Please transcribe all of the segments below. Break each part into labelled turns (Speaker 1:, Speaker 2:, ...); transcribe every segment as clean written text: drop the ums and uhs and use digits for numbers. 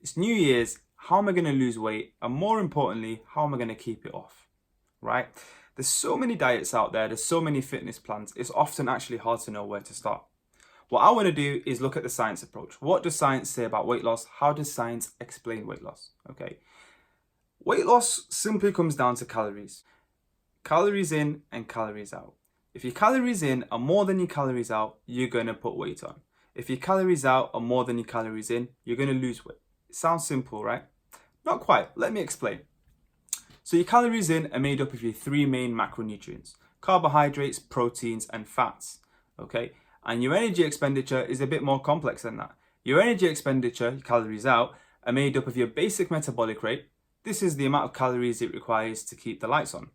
Speaker 1: It's New Year's. How am I going to lose weight? And more importantly, how am I going to keep it off? Right? There's so many diets out there. There's so many fitness plans. It's often actually hard to know where to start. What I want to do is look at the science approach. What does science say about weight loss? How does science explain weight loss? Okay. Weight loss simply comes down to calories. Calories in and calories out. If your calories in are more than your calories out, you're going to put weight on. If your calories out are more than your calories in, you're going to lose weight. It sounds simple, right? Not quite. Let me explain. So your calories in are made up of your three main macronutrients: carbohydrates, proteins, and fats. Okay? And your energy expenditure is a bit more complex than that. Your energy expenditure, your calories out, are made up of your basic metabolic rate. This is the amount of calories it requires to keep the lights on.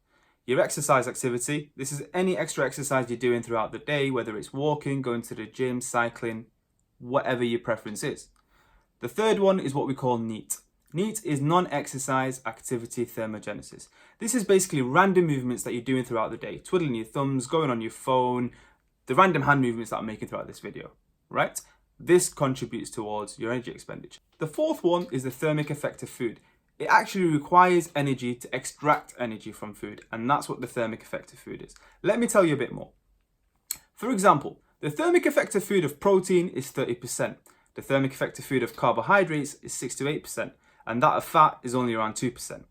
Speaker 1: Your exercise activity, this is any extra exercise you're doing throughout the day, whether it's walking, going to the gym, cycling, whatever your preference is. The third one is what we call NEAT. NEAT is non-exercise activity thermogenesis. This is basically random movements that you're doing throughout the day, twiddling your thumbs, going on your phone, the random hand movements that I'm making throughout this video, right? This contributes towards your energy expenditure. The fourth one is the thermic effect of food. It actually requires energy to extract energy from food, and that's what the thermic effect of food is. Let me tell you a bit more. For example, the thermic effect of food of protein is 30%. The thermic effect of food of carbohydrates is 6 to 8%, and that of fat is only around 2%.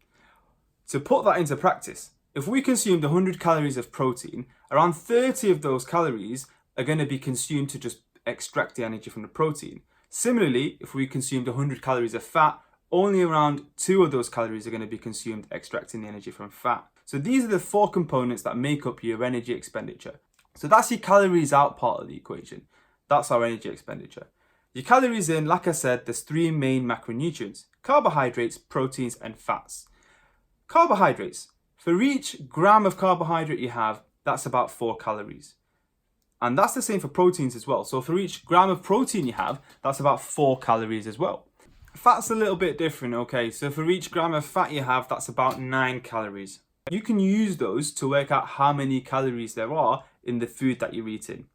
Speaker 1: To put that into practice, if we consumed 100 calories of protein, around 30 of those calories are going to be consumed to just extract the energy from the protein. Similarly, if we consumed 100 calories of fat, only around 2 of those calories are going to be consumed extracting the energy from fat. So these are the 4 components that make up your energy expenditure. So that's your calories out part of the equation. That's our energy expenditure. Your calories in, like I said, there's 3 main macronutrients: carbohydrates, proteins, and fats. Carbohydrates. For each gram of carbohydrate you have, that's about 4 calories. And that's the same for proteins as well. So for each gram of protein you have, that's about 4 calories as well. Fat's a little bit different, okay? So for each gram of fat you have, that's about 9 calories. You can use those to work out how many calories there are in the food that you're eating.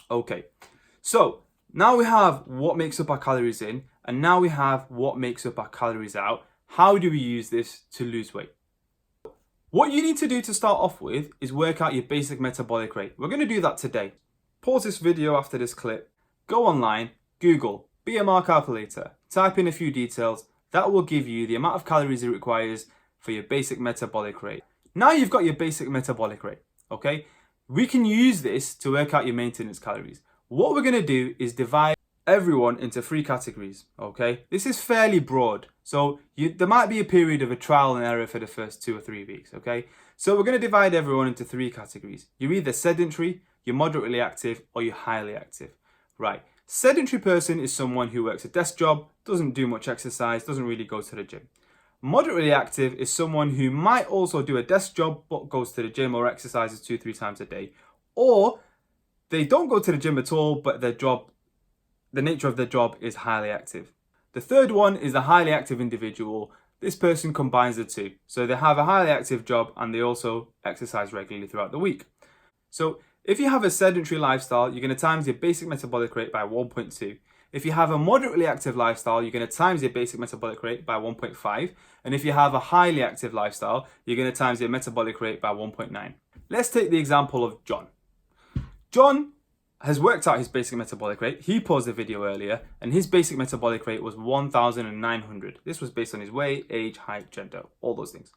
Speaker 1: Okay, so now we have what makes up our calories in, and now we have what makes up our calories out. How do we use this to lose weight? What you need to do to start off with is work out your basic metabolic rate. We're going to do that today. Pause this video after this clip, go online, Google BMR calculator, type in a few details. That will give you the amount of calories it requires for your basic metabolic rate. Now you've got your basic metabolic rate, okay? We can use this to work out your maintenance calories. What we're going to do is divide everyone into 3 categories, okay? This is fairly broad, so there might be a period of a trial and error for the first 2 or 3 weeks, okay? So we're going to divide everyone into 3 categories. You're either sedentary, you're moderately active, or you're highly active. Right. Sedentary person is someone who works a desk job, doesn't do much exercise, doesn't really go to the gym. Moderately active is someone who might also do a desk job but goes to the gym or exercises 2-3 times a day. Or they don't go to the gym at all, but the nature of their job is highly active. The third one is the highly active individual. This person combines the two. So they have a highly active job and they also exercise regularly throughout the week. So if you have a sedentary lifestyle, you're going to times your basic metabolic rate by 1.2. If you have a moderately active lifestyle, you're going to times your basic metabolic rate by 1.5. And if you have a highly active lifestyle, you're going to times your metabolic rate by 1.9. Let's take the example of John. John has worked out his basic metabolic rate. He paused the video earlier, and his basic metabolic rate was 1,900. This was based on his weight, age, height, gender, all those things.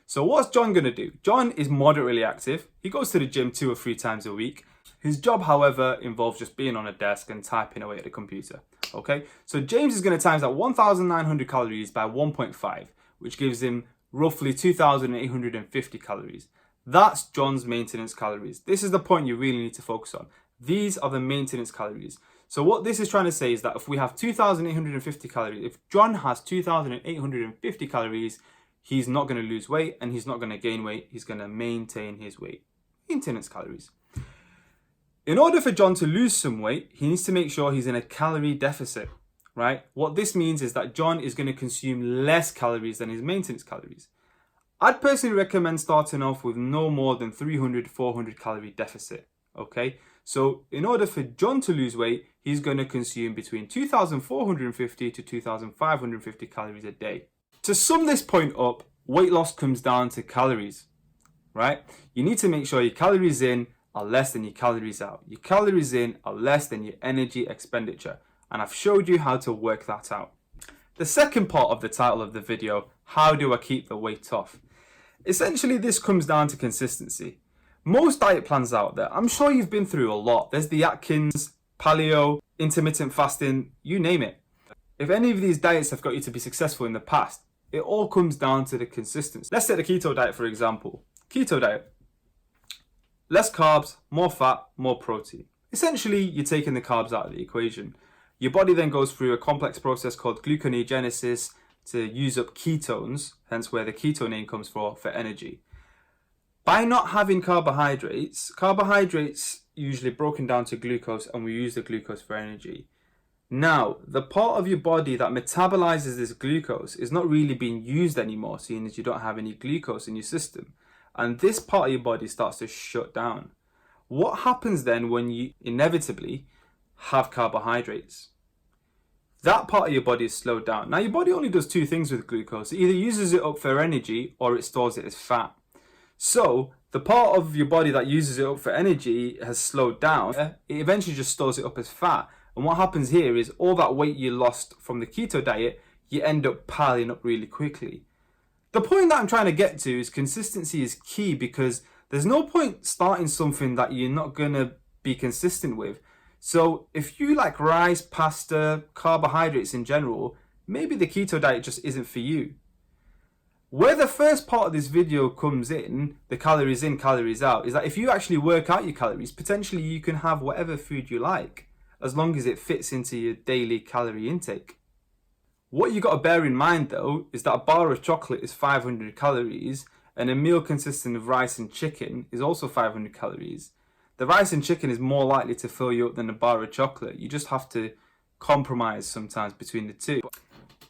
Speaker 1: So what's John going to do? John is moderately active. He goes to the gym 2 or 3 times a week. His job, however, involves just being on a desk and typing away at the computer. Okay, so James is going to times that 1,900 calories by 1.5, which gives him roughly 2,850 calories. That's John's maintenance calories. This is the point you really need to focus on. These are the maintenance calories. So what this is trying to say is that if we have 2,850 calories, if John has 2,850 calories, he's not going to lose weight and he's not going to gain weight. He's going to maintain his weight. Maintenance calories. In order for John to lose some weight, he needs to make sure he's in a calorie deficit, right? What this means is that John is going to consume less calories than his maintenance calories. I'd personally recommend starting off with no more than 300-400 calorie deficit, okay? So in order for John to lose weight, he's going to consume between 2,450 to 2,550 calories a day. To sum this point up, weight loss comes down to calories, right? You need to make sure your calories in are less than your calories out. Your calories in are less than your energy expenditure. And I've showed you how to work that out. The second part of the title of the video, how do I keep the weight off? Essentially, this comes down to consistency. Most diet plans out there, I'm sure you've been through a lot. There's the Atkins, paleo, intermittent fasting, you name it. If any of these diets have got you to be successful in the past, it all comes down to the consistency. Let's take the keto diet, for example. Keto diet. Less carbs, more fat, more protein. Essentially, you're taking the carbs out of the equation. Your body then goes through a complex process called gluconeogenesis to use up ketones, hence where the keto name comes for energy. By not having carbohydrates usually broken down to glucose, and we use the glucose for energy. Now, the part of your body that metabolizes this glucose is not really being used anymore, seeing as you don't have any glucose in your system. And this part of your body starts to shut down. What happens then when you inevitably have carbohydrates? That part of your body is slowed down. Now, your body only does two things with glucose. It either uses it up for energy or it stores it as fat. So, the part of your body that uses it up for energy has slowed down. It eventually just stores it up as fat. And what happens here is all that weight you lost from the keto diet, you end up piling up really quickly. The point that I'm trying to get to is consistency is key, because there's no point starting something that you're not going to be consistent with. So if you like rice, pasta, carbohydrates in general, maybe the keto diet just isn't for you. Where the first part of this video comes in, the calories in, calories out, is that if you actually work out your calories, potentially you can have whatever food you like, as long as it fits into your daily calorie intake. What you got to bear in mind though, is that a bar of chocolate is 500 calories, and a meal consisting of rice and chicken is also 500 calories. The rice and chicken is more likely to fill you up than a bar of chocolate. You just have to compromise sometimes between the two.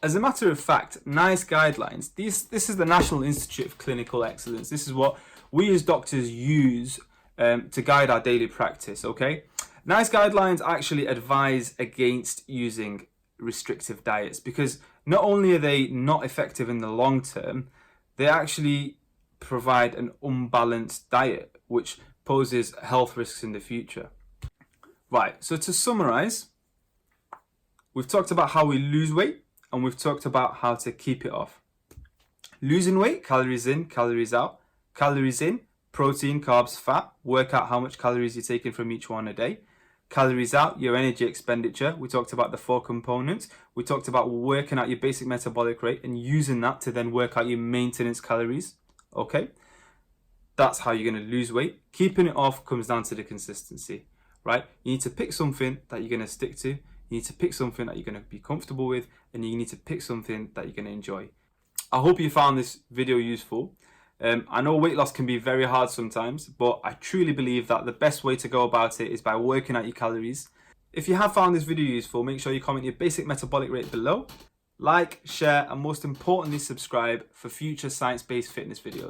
Speaker 1: As a matter of fact, NICE guidelines, this is the National Institute of Clinical Excellence. This is what we as doctors use to guide our daily practice, okay? NICE guidelines actually advise against using restrictive diets, because not only are they not effective in the long term, they actually provide an unbalanced diet, which poses health risks in the future. Right, so to summarize, we've talked about how we lose weight, and we've talked about how to keep it off. Losing weight, calories in, calories out. Calories in, protein, carbs, fat. Work out how much calories you're taking from each one a day. Calories out, your energy expenditure. We talked about the 4 components. We talked about working out your basic metabolic rate and using that to then work out your maintenance calories. Okay? That's how you're going to lose weight. Keeping it off comes down to the consistency, right? You need to pick something that you're going to stick to. You need to pick something that you're going to be comfortable with, and you need to pick something that you're going to enjoy. I hope you found this video useful. I know weight loss can be very hard sometimes, but I truly believe that the best way to go about it is by working out your calories. If you have found this video useful, make sure you comment your basic metabolic rate below. Like, share, and most importantly, subscribe for future science-based fitness videos.